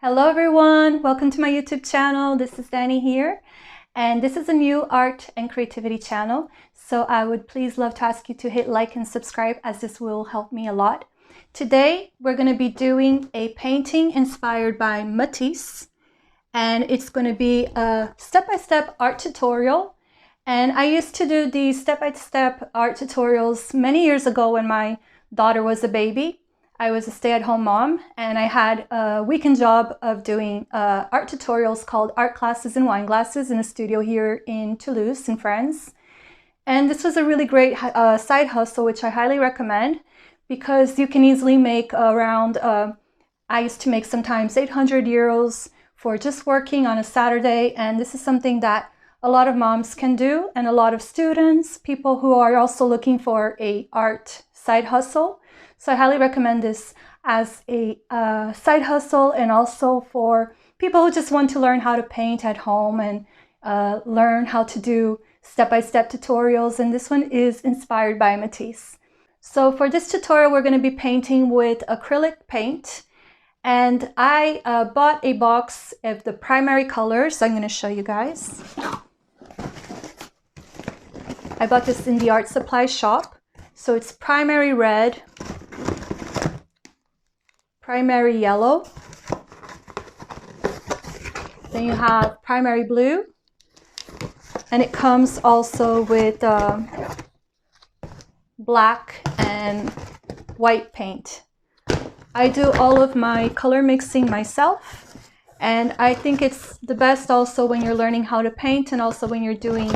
Hello everyone, welcome to my YouTube channel. This is Danny here, and this is a new art and creativity channel. So I would please love to ask you to hit like and subscribe, as this will help me a lot. Today we're going to be doing a painting inspired by Matisse, and it's going to be a step-by-step art tutorial. And I used to do these step-by-step art tutorials many years ago when my daughter was a baby. I was a stay-at-home mom, and I had a weekend job of doing art tutorials called Art Classes and Wine Glasses in a studio here in Toulouse in France. And this was a really great side hustle, which I highly recommend, because you can easily make around, I used to make sometimes 800 euros for just working on a Saturday. And this is something that a lot of moms can do, and a lot of students, people who are also looking for a art side hustle. So I highly recommend this as a side hustle, and also for people who just want to learn how to paint at home and learn how to do step-by-step tutorials. And this one is inspired by Matisse. So for this tutorial, we're going to be painting with acrylic paint. And I bought a box of the primary colors. So I'm going to show you guys. I bought this in the art supply shop. So it's primary red, primary yellow, then you have primary blue, and it comes also with black and white paint. I do all of my color mixing myself, and I think it's the best also when you're learning how to paint, and also when you're doing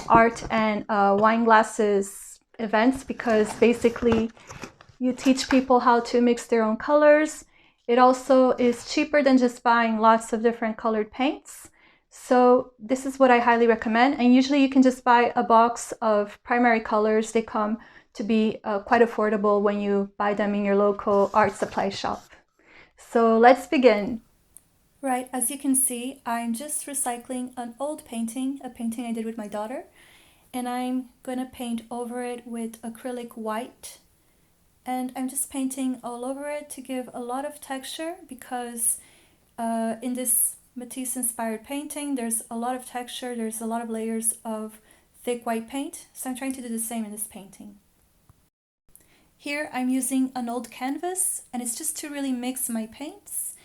art and wine glasses events, because basically you teach people how to mix their own colors. It also is cheaper than just buying lots of different colored paints. So this is what I highly recommend. And usually you can just buy a box of primary colors. They come to be quite affordable when you buy them in your local art supply shop. So let's begin. Right, as you can see, I'm just recycling an old painting, a painting I did with my daughter. And I'm going to paint over it with acrylic white. And I'm just painting all over it to give a lot of texture, because in this Matisse inspired painting, there's a lot of texture, there's a lot of layers of thick white paint. So I'm trying to do the same in this painting. Here I'm using an old canvas, and it's just to really mix my paints.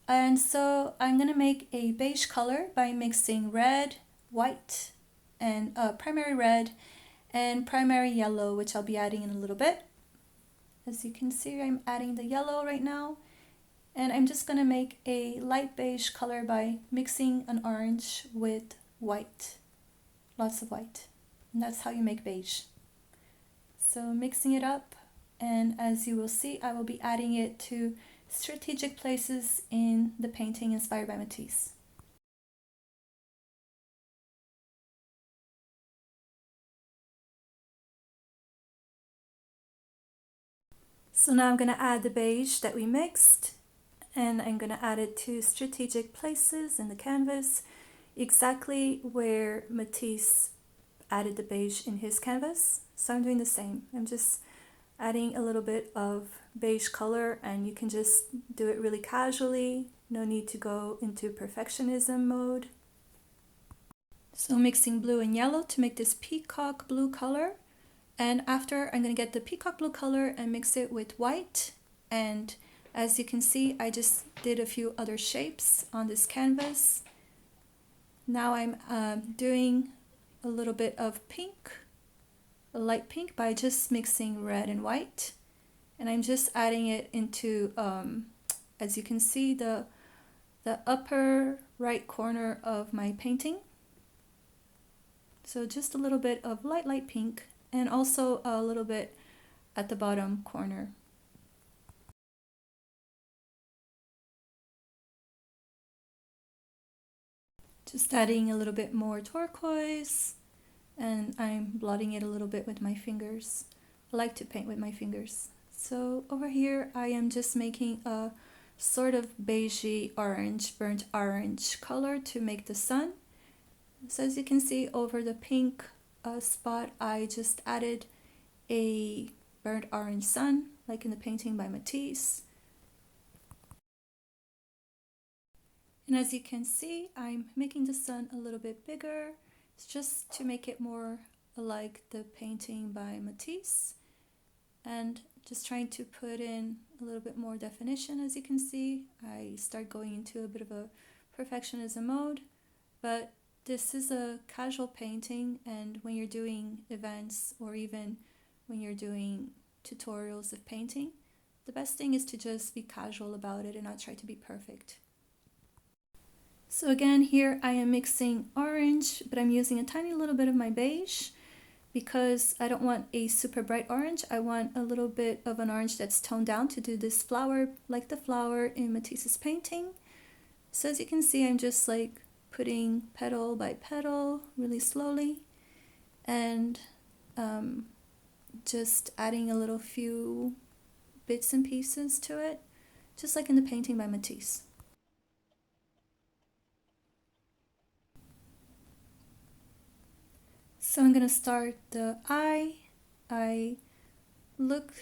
And so I'm going to make a beige color by mixing red, white, and primary red and primary yellow, which I'll be adding in a little bit. As you can see, I'm adding the yellow right now, and I'm just going to make a light beige color by mixing an orange with white, lots of white, and that's how you make beige. So mixing it up, and as you will see, I will be adding it to strategic places in the painting inspired by Matisse. So now I'm going to add the beige that we mixed, and I'm going to add it to strategic places in the canvas, exactly where Matisse added the beige in his canvas. So I'm doing the same. I'm just adding a little bit of beige color, and you can just do it really casually. No need to go into perfectionism mode. So mixing blue and yellow to make this peacock blue color. And after, I'm going to get the peacock blue color and mix it with white. And as you can see, I just did a few other shapes on this canvas. Now I'm doing a little bit of pink, a light pink, by just mixing red and white. And I'm just adding it into, as you can see, the upper right corner of my painting. So just a little bit of light pink, and also a little bit at the bottom corner. Just adding a little bit more turquoise, and I'm blotting it a little bit with my fingers. I like to paint with my fingers. So over here I am just making a sort of beigey orange, burnt orange color to make the sun. So as you can see, over the pink spot, I just added a burnt orange sun, like in the painting by Matisse. And as you can see, I'm making the sun a little bit bigger. It's just to make it more like the painting by Matisse, and just trying to put in a little bit more definition. As you can see, I start going into a bit of a perfectionism mode, but this is a casual painting, and when you're doing events or even when you're doing tutorials of painting, the best thing is to just be casual about it and not try to be perfect. So again, here I am mixing orange, but I'm using a tiny little bit of my beige because I don't want a super bright orange. I want a little bit of an orange that's toned down to do this flower, like the flower in Matisse's painting. So as you can see, I'm just like putting petal by petal really slowly, and just adding a little few bits and pieces to it, just like in the painting by Matisse. So I'm going to start the eye. I look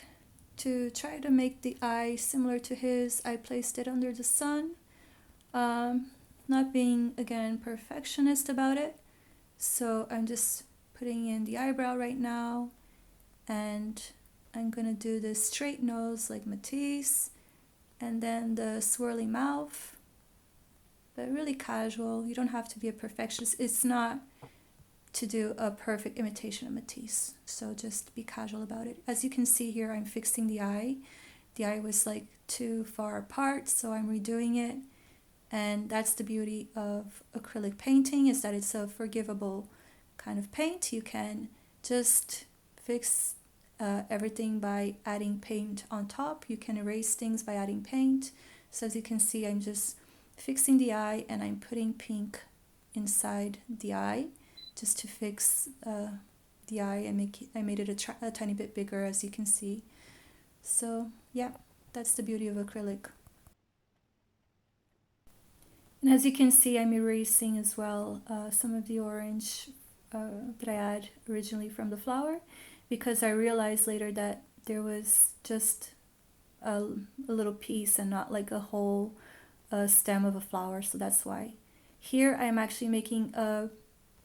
to try to make the eye similar to his. I placed it under the sun, not being, again, perfectionist about it. So I'm just putting in the eyebrow right now, and I'm going to do the straight nose like Matisse, and then the swirly mouth, but really casual. You don't have to be a perfectionist. It's not to do a perfect imitation of Matisse, so just be casual about it. As you can see here, I'm fixing the eye. The eye was like too far apart, so I'm redoing it. And that's the beauty of acrylic painting, is that it's a forgivable kind of paint. You can just fix everything by adding paint on top. You can erase things by adding paint. So as you can see, I'm just fixing the eye, and I'm putting pink inside the eye just to fix the eye. I made it a tiny bit bigger, as you can see. So yeah, that's the beauty of acrylic. And as you can see, I'm erasing as well some of the orange that I had originally from the flower, because I realized later that there was just a little piece and not like a whole stem of a flower, so that's why. Here I'm actually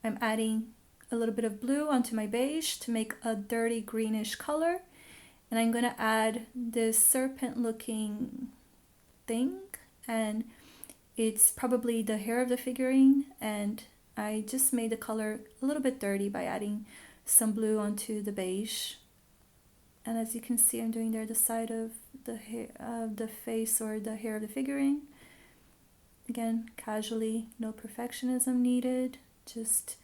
I'm adding a little bit of blue onto my beige to make a dirty greenish color, and I'm going to add this serpent looking thing, and it's probably the hair of the figurine, and I just made the color a little bit dirty by adding some blue onto the beige. And as you can see, I'm doing there the side of the hair of the face or the hair of the figurine. Again, casually, no perfectionism needed. Just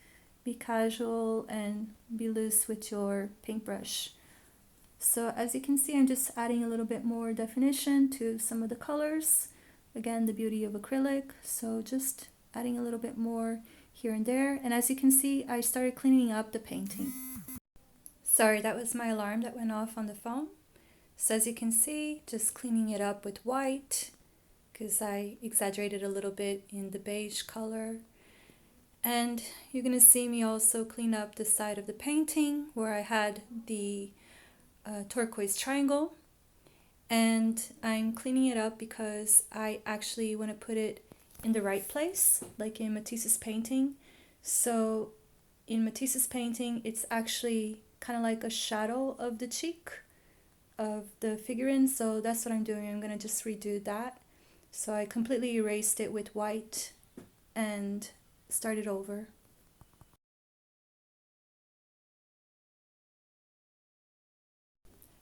be casual and be loose with your paintbrush. So as you can see, I'm just adding a little bit more definition to some of the colors. Again, the beauty of acrylic. So just adding a little bit more here and there. And as you can see, I started cleaning up the painting. Sorry, that was my alarm that went off on the phone. So as you can see, just cleaning it up with white, because I exaggerated a little bit in the beige color. And you're going to see me also clean up the side of the painting where I had the turquoise triangle. And I'm cleaning it up because I actually want to put it in the right place, like in Matisse's painting. So in Matisse's painting, it's actually kind of like a shadow of the cheek of the figurine. So that's what I'm doing. I'm going to just redo that. So I completely erased it with white and started over.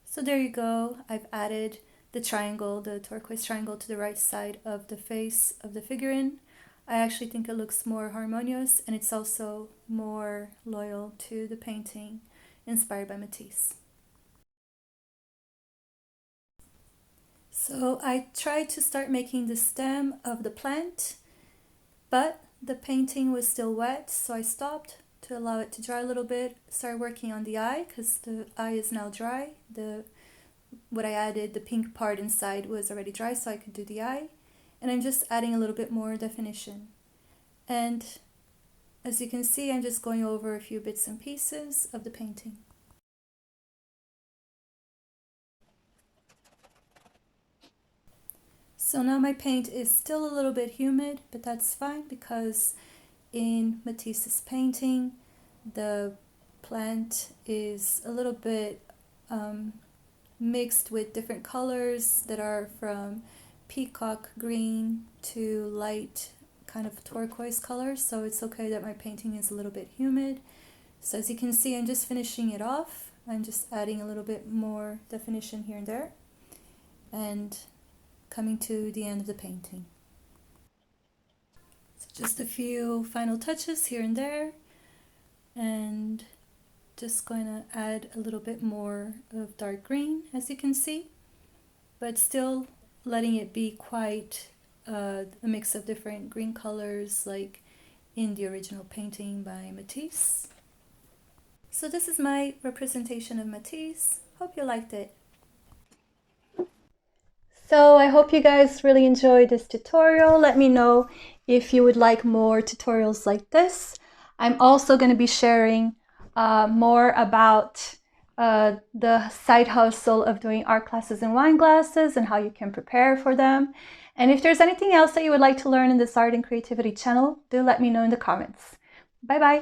So there you go. I've added the triangle, the turquoise triangle, to the right side of the face of the figurine. I actually think it looks more harmonious, and it's also more loyal to the painting inspired by Matisse. So I tried to start making the stem of the plant, but the painting was still wet, so I stopped to allow it to dry a little bit. Started working on the eye because the eye is now dry. What I added, the pink part inside, was already dry, so I could do the eye. And I'm just adding a little bit more definition. And as you can see, I'm just going over a few bits and pieces of the painting. So now my paint is still a little bit humid, but that's fine because in Matisse's painting, the plant is a little bit mixed with different colors that are from peacock green to light kind of turquoise colors, so it's okay that my painting is a little bit humid. So as you can see, I'm just finishing it off. I'm just adding a little bit more definition here and there and coming to the end of the painting. So just a few final touches here and there, and just going to add a little bit more of dark green, as you can see, but still letting it be quite a mix of different green colors like in the original painting by Matisse. So this is my representation of Matisse. Hope you liked it. So I hope you guys really enjoyed this tutorial. Let me know if you would like more tutorials like this. I'm also going to be sharing more about the side hustle of doing art classes in wine glasses and how you can prepare for them. And if there's anything else that you would like to learn in this art and creativity channel, do let me know in the comments. Bye bye.